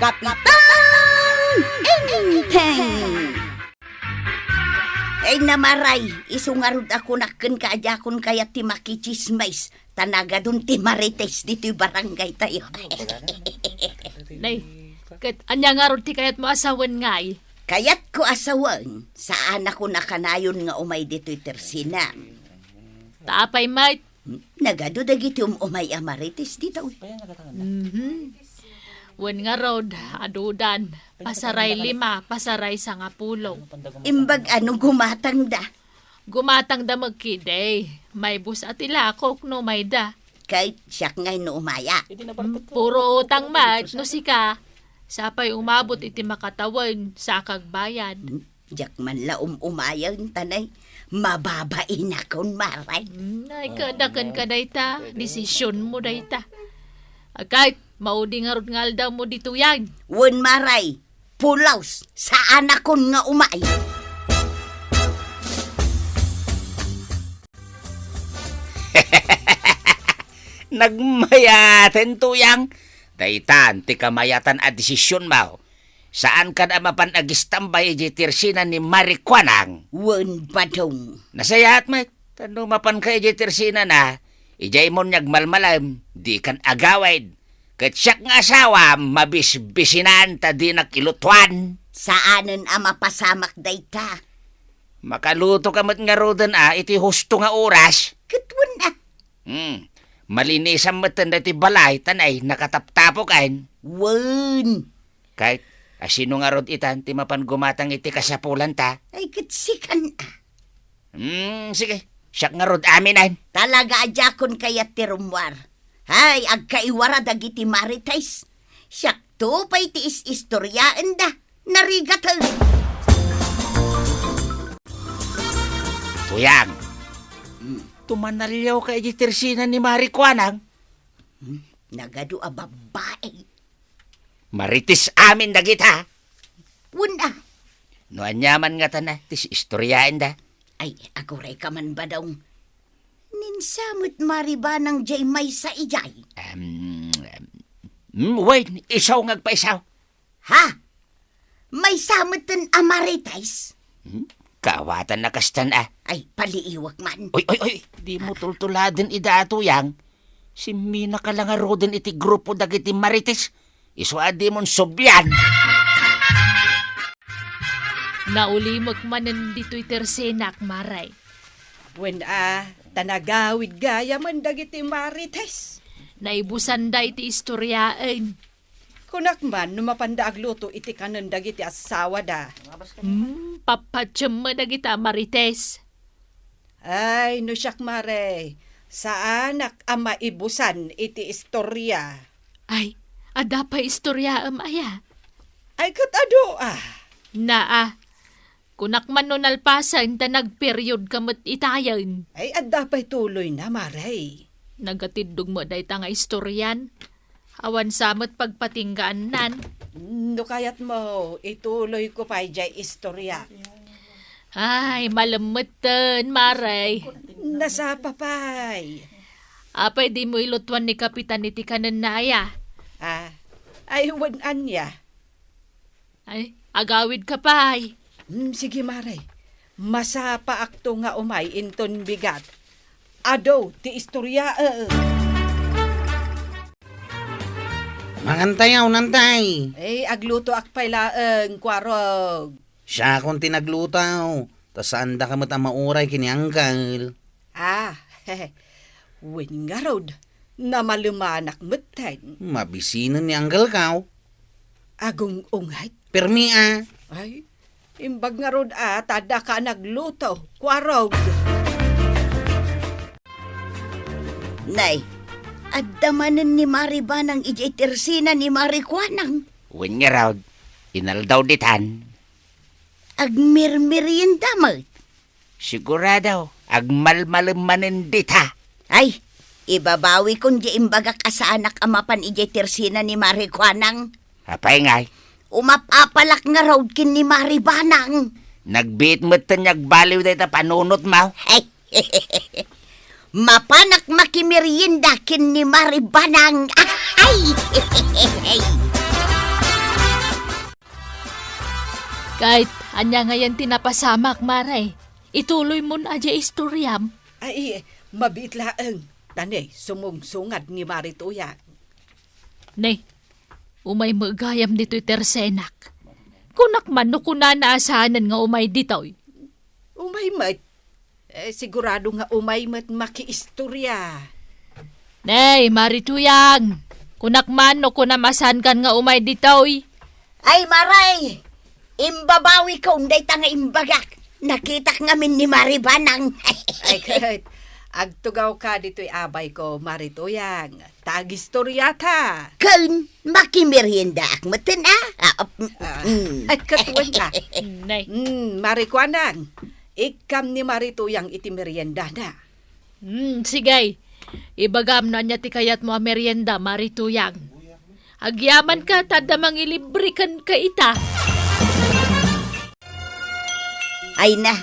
Kapitan Enteng! Ay namaray, isungarod ako naken kaajakon kaya ti makichismais. Tanaga dun ti marites dito yung barangay tayo. Nay, kat anya nga ron ti kayat mo asawan nga eh. Kayat ko asawan, saan ako nakanayon nga umay dito'y tersina. Taapay mate. Nagado dagiti umay amarites dito. Wen nga rod, adudan. Pasaray 5, pasaray sa nga pulong. Imbag anong gumatang da. Gumatang da magkiday. May bus at ilakok no may da. Kahit siyak ngay no umaya. Puro utang mat, no sika. Sapay umabot iti makatawan sa kagbayan. Jak man la umayaw tanay. Mababain akong maray. Ay, kadakan ka dayta. Desisyon mo dayta. Kahit maudi nga ron nga daw mo dito yan. Wen maray, pulaws sa anak kon nga umay. Nagmayaten tuyang. Daytan, ti kamayatan a desisyon mo. Saan ka na mapanagistambay iti tirsina ni Marikwanang? Wen badong. Nasayat mo, tanong mapan ka iti tirsina na, ijay mo niyagmalmalam, di kan agawid. Kat siyak nga asawa, mabisbisinan ta di nakilutuan. Saanen ama pasamak dayta. Makaluto ka mat nga rodan iti husto nga oras. Katwan na. Malinisan mo tanda ti balay, tanay, nakataptapokan. Wen. Kahit, asino nga rod itan, ti mapan gumatang iti kasapulan ta. Ay katsikan ah. Sige, siyak nga rod aminan. Talaga ajakon kaya tirumwar. Hay, agkaiwara dagiti maritais. Siyak to pa'y tiis istoryaan da. Narigatan. Tuyang, tumanalyaw ka iti tirsina ni Marikwanang. Nagado a babae. Maritis amin dagita. Wuna. No anyaman nga tana, tis istoryaan da. Ay, aguray ka man ba daw? Ninsamot mariba ng jay may sa ijay. Wait, isaw ngagpaisaw. Ha? May samutan amaritais? Kaawatan na kastan Ay, paliiwag man. Oy, di mo tultuladin ida tuyang. Si Mina ka lang arodin iti grupo dagiti maritis. Iswa di mon sobyan. Naulimag manan dito'y tersenak maray. Wen tanagawid gaya man dagiti marites. Naibusan da iti istoryaan. Kunak man numapanda agluto iti kanon dagiti asawa da. Papatsam mo na kita marites. Ay, no siyak mare. Sa anak ama ibusan iti istorya. Ay, ada pa istorya aya. Ay katado Naa, kunak man nun alpasan ta nagperiod kamot itayan. Ay adda pa'y tuloy na mare. Nagatidog mo day ta nga istoryan. Awan samot pagpatinggaan nan. No kayat mo, ituloy ko pa'y jay istorya. Ay, malamutan, maray. Nasa papay. Apay di mo ilutuan ni Kapitan iti kanan na aya. Ay wan anya. Ay, agawid ka pa ay. Sige mare. Masapa akto nga umay inton bigat. Ado, ti istorya. Mangantayaw nantay. Agluto akpay laeng kwarog. Siya akong tinaglutaw. Tas saan da ka mauray kini anggal. Wen nga rod. Na malumanak meten. Mabisinan ni anggal kaw. Agong ungay. Permi Ay, imbag nga rod tada ka nagluto. Kwarog. Nay, addamanan ni Mariba ng ijay tersina ni Marikwanang. Wen nga raw, inaldaw ditan. Agmirmiriin damot. Sigurado, agmalmalamanin dita. Ay, ibabawi kong di imbagak sa anak amapan ijay tersina ni Marikwanang. Apay ngay, Umapapalak nga raw kin ni Maribanang. nagbit mo tanyag baliw dita panunot mo. Ay, mapanak makimerienda kin ni Maribanang. Ay! Kahit anya ngayon tinapasamak, Maray. Ituloy mo na aja istoryam. Ay, mabit laeng. Tanay, sumungsungad ni Maritoyang. Nay, umay magayam dito'y tersenak. Kunak man no kuna naasahanan nga umay dito'y. Umaymat. Sigurado nga umaymat makiistorya. Nay, Marituyang. Kunak man no kuna masahan kan nga umay dito'y. Ay, Maray! Imbabawi ko, unday ta nga imbagak. Nakita ngamin ni Maribanang. Ay, kahit agtugaw ka dito'y abay ko, Maritoyang. Tagistorya ta. Kun, makimerienda ak meten Ay, katuwan ka. Nay. Marikwanang. Ikam ni Maritoyang iti merienda na. Sigay. Ibagam na niya ti kayat mo a merienda, Marituyang. Agyaman ka, tada mangilibrikan ka ita. Ay na.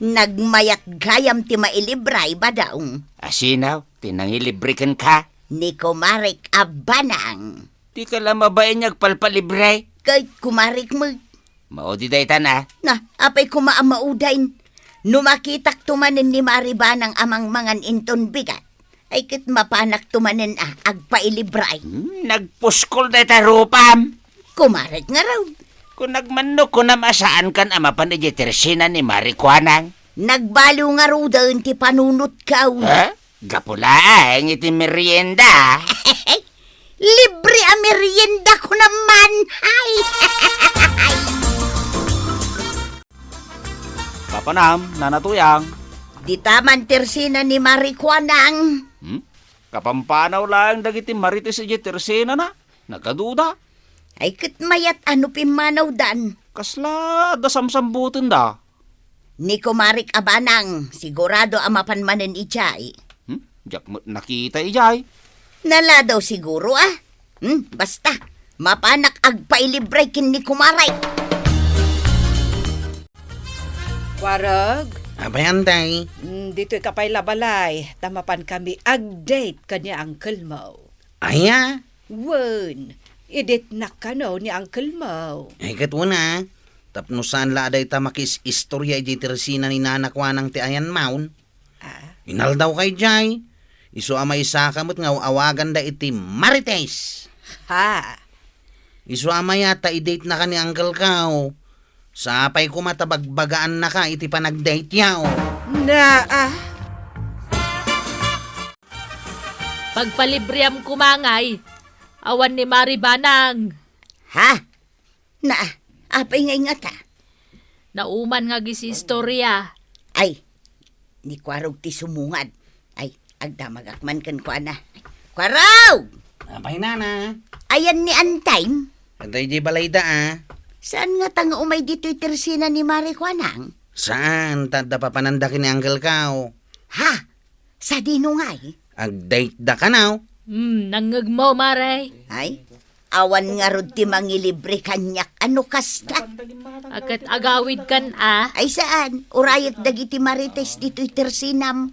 Nagmayat gayam ti mailibray ba daong? Asinaw, tinangilibrikan ka. Ni kumarik abanang. Di ka lang mabayan niyag palpalibre. Kahit kumarik mo. Maudi dayta na. Na, apay kumaamaudain. Numakitak tumanin ni Maribanang amang mangan inton bigat. Ay kit mapanak tumanin agpailibray. Nagpuskol dayta rupam. Kumarik nga raw. Kung nagmanok ko na masaan kan ama pa ni Teresina ni Marikwanang. Nagbalo nga raw daon ti panunot ka. Ha? Gapula ang iti merienda. Libre a merienda ko naman. Ay! Kapanam, nanatuyang. Di taman tersina ni Marikwanang. Kapampanaw lang dagiti marites iti tersena na. Nakaduda. Ay kit mayat ano pimanaw dan. Kasla da samsambutin da. Ni kumarik abanang, sigurado amapanmanen ijay. Diyak mo nakita ijay. Nala daw siguro basta, mapanak agpailibre kin ni kumaray. Warag. Abay, antay. Dito'y kapay labalay. Tamapan kami ag-date kanya uncle mo. Aya. Wen, edit na ka no ni uncle mo. Ay, katuna. Tapno saan la aday ta makis istorya iti tersina ni nanakwanang ti ayan maun. Inal daw kay jay. Iso amay sakamot nga awagan da iti Marites. Ha? Iso amay ata i-date na ka ni uncle kao. Sapay ko matabagbagaan na ka iti panag-date yaw. Na, Pagpalibriam kumangay, awan ni Maribanang. Ha? Na, apay nga ingata. Nauman nga gisi istorya. Ay, ni kwarog ti sumungad. Ay, agdamagakman kan ko ana. Kwarog! Apay nana. Ayan ni Antime. Antay di balay da Saan nga tanga umay dito'y tersina ni Marikwanang? Saan? Tanda pa panandakin ni uncle kao. Ha? Sa dinungay? Ag-date da ka now. Nangag mo, Maray. Ay, awan nga rod ti mangilibre kanyak. Ano kasta? Akat agawid kan Ay saan? Urayat dagiti Marites dito'y tersinam.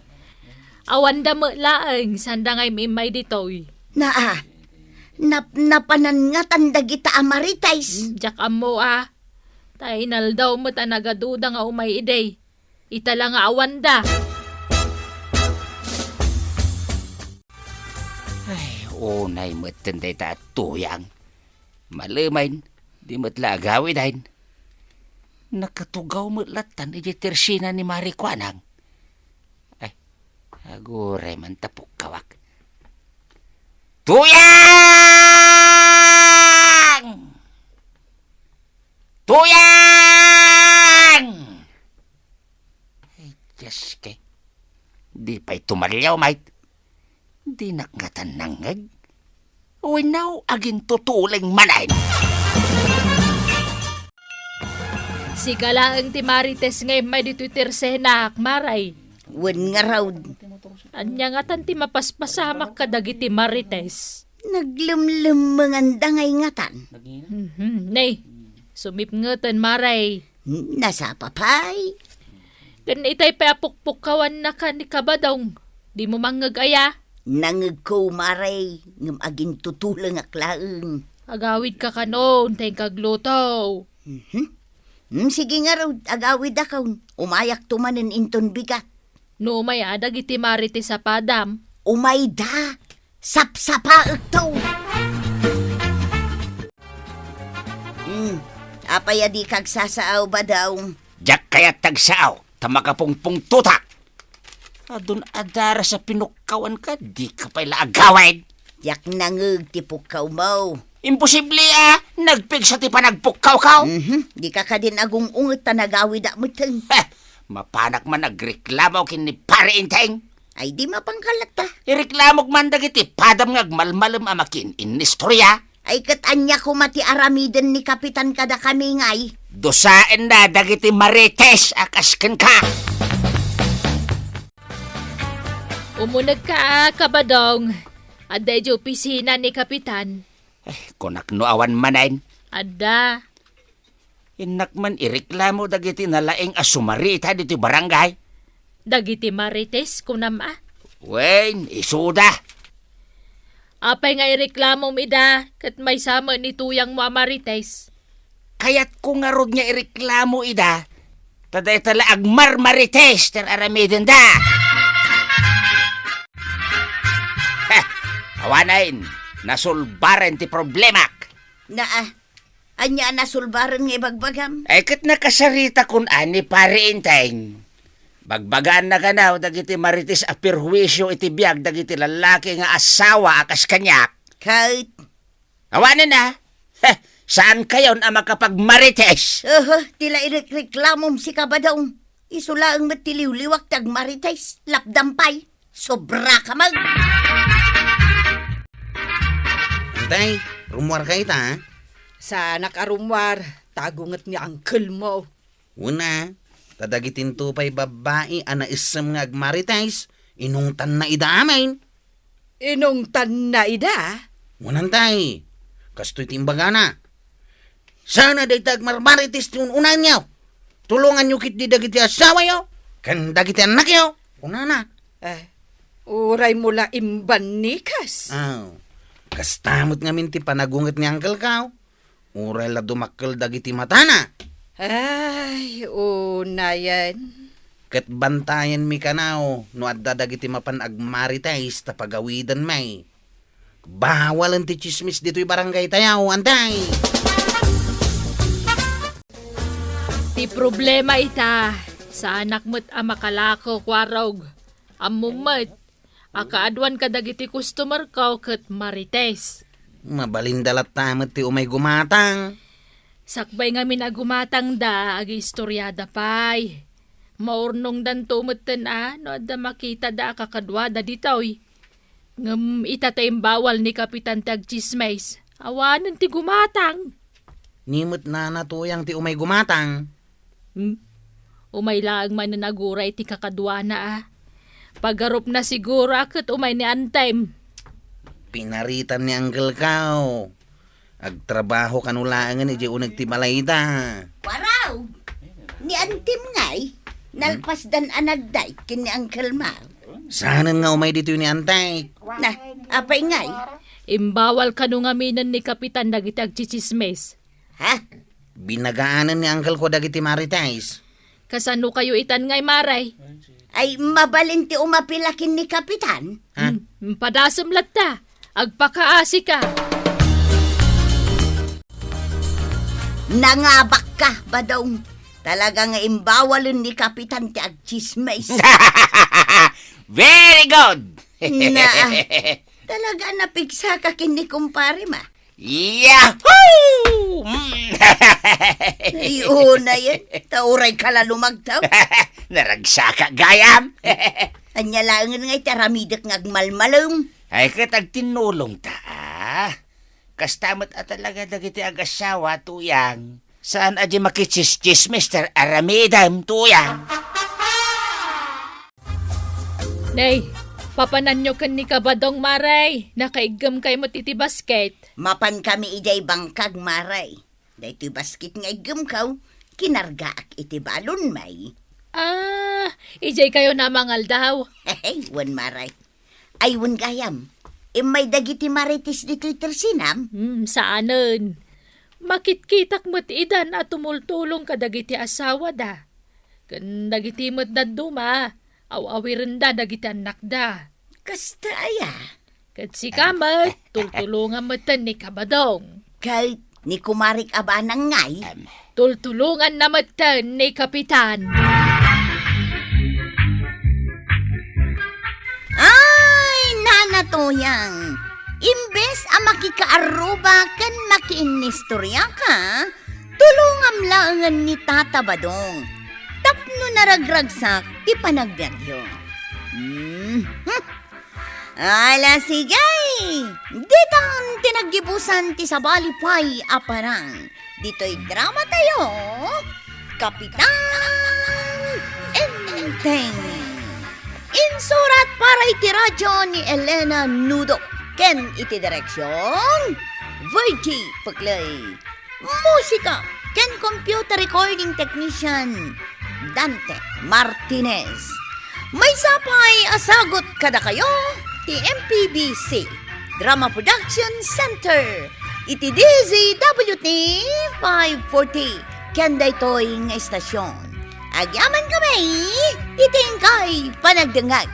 Awan da mo laeng, sanda ngay mimay ditoy. Napanan nga tandagita Marites. Jak amo Tainal daw mo tanagaduda nga umay iday. Ita lang nga awan da. Ay, unay matan dayta at tuyang. Malamain, di matla agawi dahin. Nakatugaw matlatan iti tersina ni Marikwanang. Ay, agure man tapok kawak. Tuyang! Tuyang! Ay, Diyos kay. Di pa'y tumalyaw, mate. Di nakngatan nangag. Winaw aging tutuling manahin. Sigala ang ti Marites ngay may dito'y tersenak, Maray. Wen nga raw. Anya nga tanti mapaspasamak kadagiti Marites. Naglumlumangan dangay ngatan. Nay, sumipngatan, Maray. Nasa papay. Kan itay paapukpukawan na ka ni kabadong. Di mo mangagaya. Nangag ko maray. Ngam aging tutulang aklaeng. Agawid ka kanon, tayong kagluto. Sige nga raw, agawid akaw. Umayak tumanin inton bigat. No may adag iti Marites sa padam. Umay da, sapsapa ito. Apaya di kag sasaaw ba daw? Jak kaya tagsaaw, tamakapungpung tuta. Adun adara sa pinukawan ka, di ka pala agawid. Yak nangag tipukaw mo. Imposible nagpig sa ti panagpukaw-kaw. Di ka ka din agong ungot tanagawid mo teng. Mapanak man nagreklamo kin ni pare inteng. Ay di mapangkalat ta. Ireklamog man dagiti padam ngagmalmalem amakin inistorya. Ay katanya ko mati aramiden ni Kapitan kada kami ngay. Dosaen na dagiti Marites akasken ka. Umunag ka, kabadong. Aday di opisina ni Kapitan. Kunak no awan manain. Ada. Inak man ireklamo dagiti nalaeng asumarita dito barangay. Dagiti Marites kunam Wen, isuda. Apay nga ireklamo ida, kat may sama ni tuyang mo Marites. Kaya't kung nga rod niya ireklamo ida, taday tala agmar Marites ter aramiden da. Awanain, nasulbaran ti problemak. Anya nasulbaran nga ibagbagam. Ay kat nakasarita kun ani pare inteng. Bagbagaan na kanaw dagiti Marites a perwisyo iti biag dagiti lalaki nga asawa akas kanyak. Kahit, Awanan na. Saan kayon ang makapag-Marites? tila ireklamom si kabadong. Isulaang matiliw-liwak tag Marites, lapdampay. Sobra ka mag. Antay, rumwar kayo ta, ha? Sa nakarumwar, tagungat ni uncle mo. Una, tadagitin to pa'y babae ana isam nga agmaritais, inungtan na idaamin. Inungtan na ida? Unantay, kasto'y timbaga na. Sana day tagmarmaritis ti unan niyo. Tulungan niyo kit di dagiti asawa yo. Kan dagiti anak yo. Unana. Uray mula imban nikas. Kastamot nga minti panagunget ni Uncle Kao. Uray la dumakkel dagiti matana. Ay, una yan. Ket bantayan mi kanaw no adda dagiti mapan agmaritais ta pagawidan may. Bawal ang ti chismis dito'y barangay tayaw, antay. Ti problema ita, sa anak mo't makalako kwarog. Amumat, akaadwan ka dagiti customer ko kat Marites. Mabalindalat tamat ti umay gumatang. Sakbay nga minagumatang da, agi istoryada pay. Maurnong dan tumatan no da makita da kakadwa da ditoy. Ngam itatayim bawal ni Kapitan Tagchismays. Awanan ti gumatang. Nimot na natuyang ti umay gumatang. Umay laang man na naguray ti kakadwa na Pagarup na siguro akit umay ni Antime. Pinaritan ni Uncle Kao. Agtrabaho kanulangan iti unag ti balayda. Waraw! Ni Antim ngay, nalpas dan anagday kin ni Uncle Mau. Sana nga umay dito ni Antay. Na, apay ngay? Imbawal kanungaminan ni Kapitan dagiti agchichismes. Ha? Binagaanan ni Uncle ko dagiti Maritais. Kasano kayo itan ngay maray? Ay mabalinti umapilakin ni Kapitan? Padasam latta. Agpakaasi ka. Nangabak ka, badong. Talaga nga imbawalin ni Kapitan ti agchismays. Very good! Na, talaga napigsa ka kin ni kumpare ma. Yahoo! Ay, una yan. Tauray ka la lumagtaw. Naragsaka gayam. Anya lang nga taramidak ngagmalmalong. Ay katag tinulong ta. Kastamat at talaga dagiti agasawa tuyang. Saan aja makichistis Mr. Aramidam tuyang? Nay, papanan nyo kan ni kabadong maray. Nakaigam kay mo titi basket. Mapan kami ijay bangkag maray. Dahito basket nga igam kaw, kinargaak iti balon may. Ijay kayo na mangal daw. Hey, wan maray. Ay, wan gayam. May dagiti marites dito'y tersinam. Saanen? Makitkitak mo't idan at tumultulong ka dagiti asawa da. Kan dagiti mo't daduma, awawirin da dagiti anak da. Kasta aya. Kat si kamat, tultulungan mo't ni kabadong. Kahit ni kumarik abanang ngay. Tultulungan na mo't ni kapitan. Ay, nanatoyang. Imbes ang makikaaruba kan makiinistorya ka, tulungam langan ni Tata Badong. Tapno naragragsak, ti panagbyagyo. Ala sigay! Ditang tinaggibusan ti sabalipay aparang. Dito'y drama tayo, Kapitan Enteng. Insurat para iti radyo ni Elena Nudo. Ken iti direksyon, Virgie Paglay. Musika, ken computer recording technician, Dante Martinez. May sapay asagot kada kayo, ti MPBC, Drama Production Center, iti DZWT 540, ken daytoy nga estasyon. Agyaman kami, itingkay panagdangag.